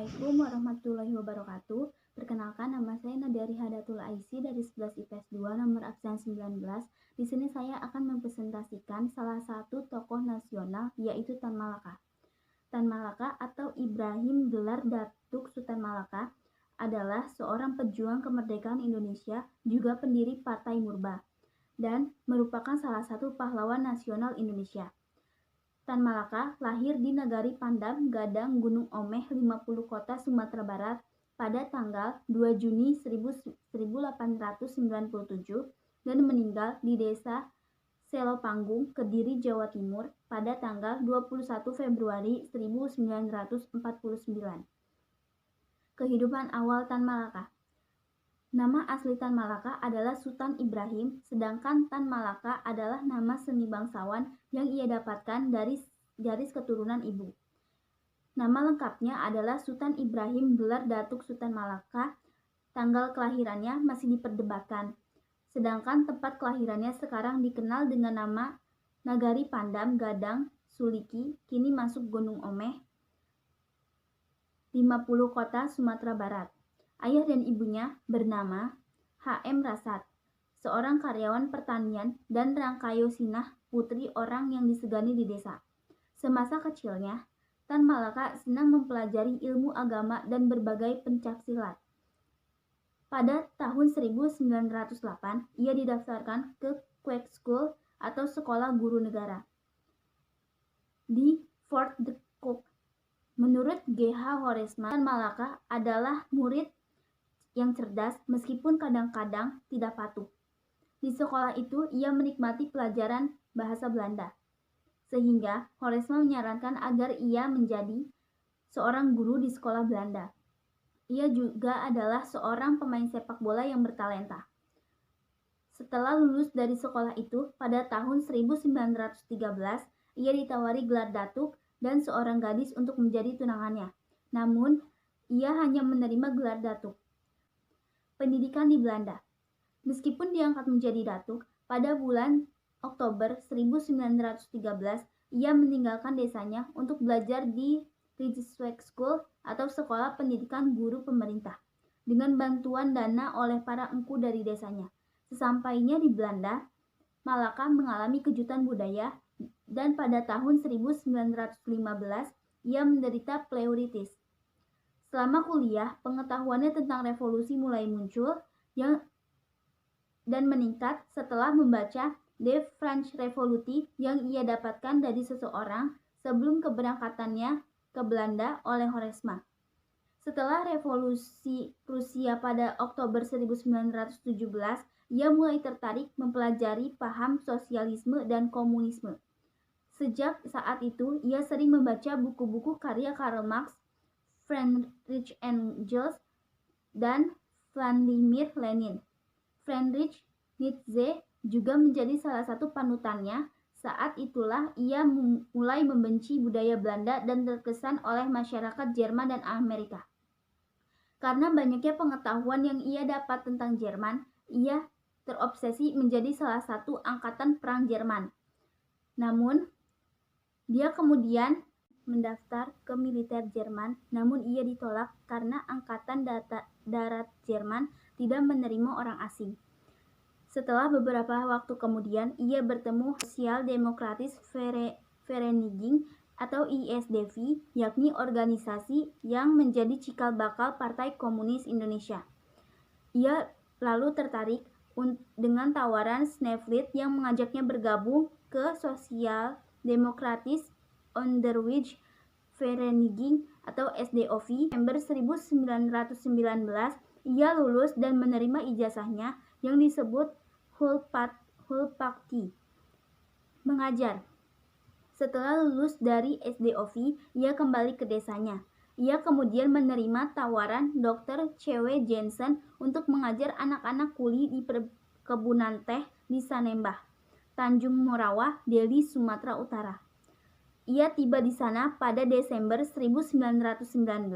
Assalamualaikum warahmatullahi wabarakatuh. Perkenalkan, nama saya Nadia Rihadatul Aisy dari 11 IPS 2 nomor absen 19. Di sini saya akan mempresentasikan salah satu tokoh nasional, yaitu Tan Malaka. Tan Malaka atau Ibrahim gelar Datuk Sultan Malaka adalah seorang pejuang kemerdekaan Indonesia, juga pendiri Partai Murba, dan merupakan salah satu pahlawan nasional Indonesia. Tan Malaka lahir di Nagari Pandam, Gadang, Gunung Omeh, 50 Kota, Sumatera Barat pada tanggal 2 Juni 1897 dan meninggal di Desa Selopanggung, Kediri, Jawa Timur pada tanggal 21 Februari 1949. Kehidupan awal Tan Malaka. Nama asli Tan Malaka adalah Sultan Ibrahim, sedangkan Tan Malaka adalah nama seni bangsawan yang ia dapatkan dari garis keturunan ibu. Nama lengkapnya adalah Sultan Ibrahim gelar Datuk Sultan Malaka. Tanggal kelahirannya masih diperdebatkan, sedangkan tempat kelahirannya sekarang dikenal dengan nama Nagari Pandam, Gadang, Suliki, kini masuk Gunung Omeh, 50 Kota, Sumatera Barat. Ayah dan ibunya bernama H.M. Rasad, seorang karyawan pertanian, dan Rangkayo Sinah, putri orang yang disegani di desa. Semasa kecilnya, Tan Malaka senang mempelajari ilmu agama dan berbagai pencaksilat. Pada tahun 1908, ia didaftarkan ke Quake School atau Sekolah Guru Negara di Fort de Kock. Menurut G.H. Horesma, Tan Malaka adalah murid yang cerdas meskipun kadang-kadang tidak patuh. Di sekolah itu ia menikmati pelajaran bahasa Belanda, sehingga Horesma menyarankan agar ia menjadi seorang guru di sekolah Belanda. Ia juga adalah seorang pemain sepak bola yang bertalenta. Setelah lulus dari sekolah itu, pada tahun 1913, ia ditawari gelar datuk dan seorang gadis untuk menjadi tunangannya. Namun, ia hanya menerima gelar datuk. Pendidikan di Belanda. Meskipun diangkat menjadi datuk, pada bulan Oktober 1913, ia meninggalkan desanya untuk belajar di Rijksweg School atau Sekolah Pendidikan Guru Pemerintah dengan bantuan dana oleh para engku dari desanya. Sesampainya di Belanda, Malaka mengalami kejutan budaya dan pada tahun 1915 ia menderita pleuritis. Selama kuliah, pengetahuannya tentang revolusi mulai muncul dan meningkat setelah membaca De Franse Revolutie yang ia dapatkan dari seseorang sebelum keberangkatannya ke Belanda oleh Horesma. Setelah revolusi Rusia pada Oktober 1917, ia mulai tertarik mempelajari paham sosialisme dan komunisme. Sejak saat itu, ia sering membaca buku-buku karya Karl Marx, Friedrich Engels, dan Vladimir Lenin. Friedrich Nietzsche juga menjadi salah satu panutannya. Saat itulah ia mulai membenci budaya Belanda dan terkesan oleh masyarakat Jerman dan Amerika. Karena banyaknya pengetahuan yang ia dapat tentang Jerman, ia terobsesi menjadi salah satu angkatan perang Jerman. Namun, dia kemudian mendaftar ke militer Jerman, namun ia ditolak karena angkatan darat Jerman tidak menerima orang asing. Setelah beberapa waktu kemudian, ia bertemu Sosial Demokratis Vereniging atau ISDV, yakni organisasi yang menjadi cikal bakal Partai Komunis Indonesia. Ia lalu tertarik dengan tawaran Sneevliet yang mengajaknya bergabung ke Sosial Demokratis Onderwijs Vereniging atau SDOV. November 1919, ia lulus dan menerima ijazahnya yang disebut Hulpakti, mengajar. Setelah lulus dari SDOV, ia kembali ke desanya. Ia kemudian menerima tawaran Dr. C.W. Jensen untuk mengajar anak-anak kuli di perkebunan teh di Sanembah, Tanjung Morawah, Deli, Sumatera Utara. Ia tiba di sana pada Desember 1919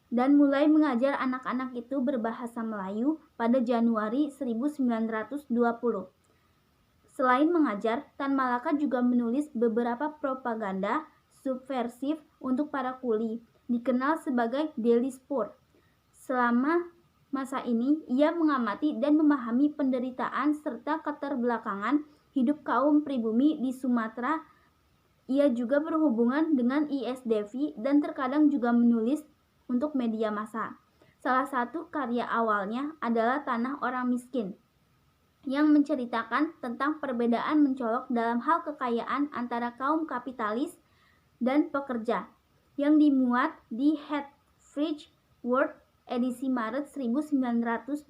dan mulai mengajar anak-anak itu berbahasa Melayu pada Januari 1920. Selain mengajar, Tan Malaka juga menulis beberapa propaganda subversif untuk para kuli dikenal sebagai Daily Sport. Selama masa ini, ia mengamati dan memahami penderitaan serta keterbelakangan hidup kaum pribumi di Sumatera. Ia juga berhubungan dengan ISDV dan terkadang juga menulis untuk media massa. Salah satu karya awalnya adalah Tanah Orang Miskin, yang menceritakan tentang perbedaan mencolok dalam hal kekayaan antara kaum kapitalis dan pekerja, yang dimuat di Hartford World edisi Maret 1920.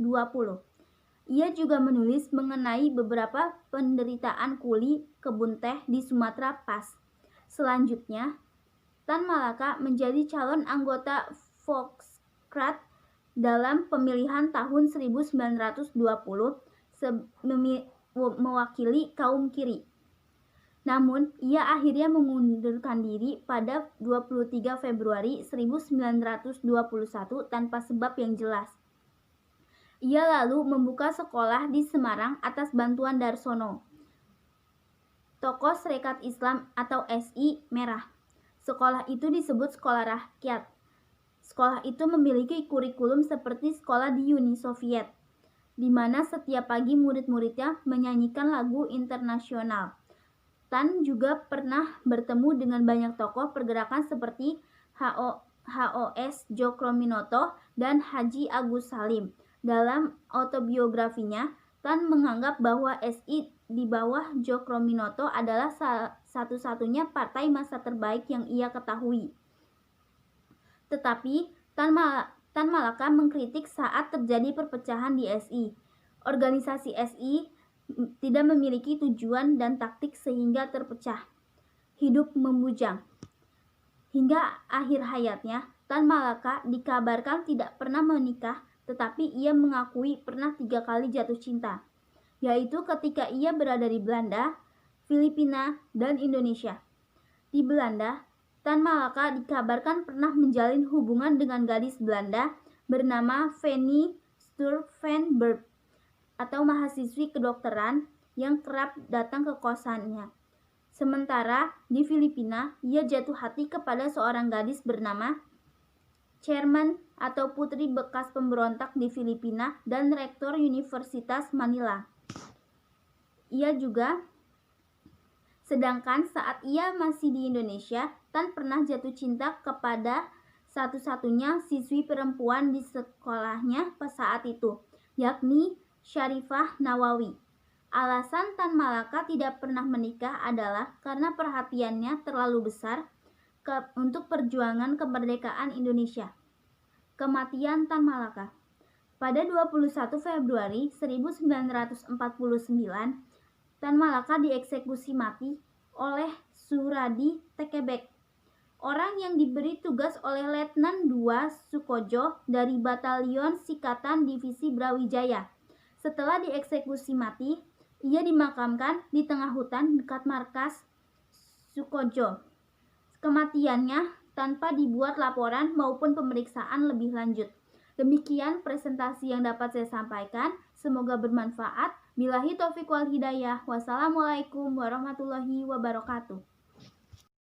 Ia juga menulis mengenai beberapa penderitaan kuli kebun teh di Sumatera Pas. Selanjutnya, Tan Malaka menjadi calon anggota Volkskrant dalam pemilihan tahun 1920 mewakili kaum kiri. Namun, ia akhirnya mengundurkan diri pada 23 Februari 1921 tanpa sebab yang jelas. Ia lalu membuka sekolah di Semarang atas bantuan Darsono, tokoh Serikat Islam atau SI Merah. Sekolah itu disebut sekolah rakyat. Sekolah itu memiliki kurikulum seperti sekolah di Uni Soviet, di mana setiap pagi murid-muridnya menyanyikan lagu internasional. Tan juga pernah bertemu dengan banyak tokoh pergerakan seperti HOS Djokroaminoto dan Haji Agus Salim. Dalam autobiografinya, Tan menganggap bahwa SI di bawah Djokroaminoto adalah satu-satunya partai massa terbaik yang ia ketahui. Tetapi Tan Malaka mengkritik saat terjadi perpecahan di SI. Organisasi SI tidak memiliki tujuan dan taktik sehingga terpecah. Hidup membujang. Hingga akhir hayatnya, Tan Malaka dikabarkan tidak pernah menikah, tetapi ia mengakui pernah 3 kali jatuh cinta, yaitu ketika ia berada di Belanda, Filipina, dan Indonesia. Di Belanda, Tan Malaka dikabarkan pernah menjalin hubungan dengan gadis Belanda bernama Fanny Sturvenberg, atau mahasiswi kedokteran yang kerap datang ke kosannya. Sementara di Filipina, ia jatuh hati kepada seorang gadis bernama Chairman atau putri bekas pemberontak di Filipina dan rektor Universitas Manila. Sedangkan saat ia masih di Indonesia, Tan pernah jatuh cinta kepada satu-satunya siswi perempuan di sekolahnya saat itu, yakni Syarifah Nawawi. Alasan Tan Malaka tidak pernah menikah adalah karena perhatiannya terlalu besar untuk perjuangan kemerdekaan Indonesia. Kematian Tan Malaka. Pada 21 Februari 1949, Tan Malaka dieksekusi mati oleh Suradi Tekebek, orang yang diberi tugas oleh Letnan II Sukojo dari Batalion Sikatan Divisi Brawijaya. Setelah dieksekusi mati, ia dimakamkan di tengah hutan dekat markas Sukojo. Kematiannya tanpa dibuat laporan maupun pemeriksaan lebih lanjut. Demikian presentasi yang dapat saya sampaikan. Semoga bermanfaat. Billahi taufiq wal hidayah. Wassalamualaikum warahmatullahi wabarakatuh.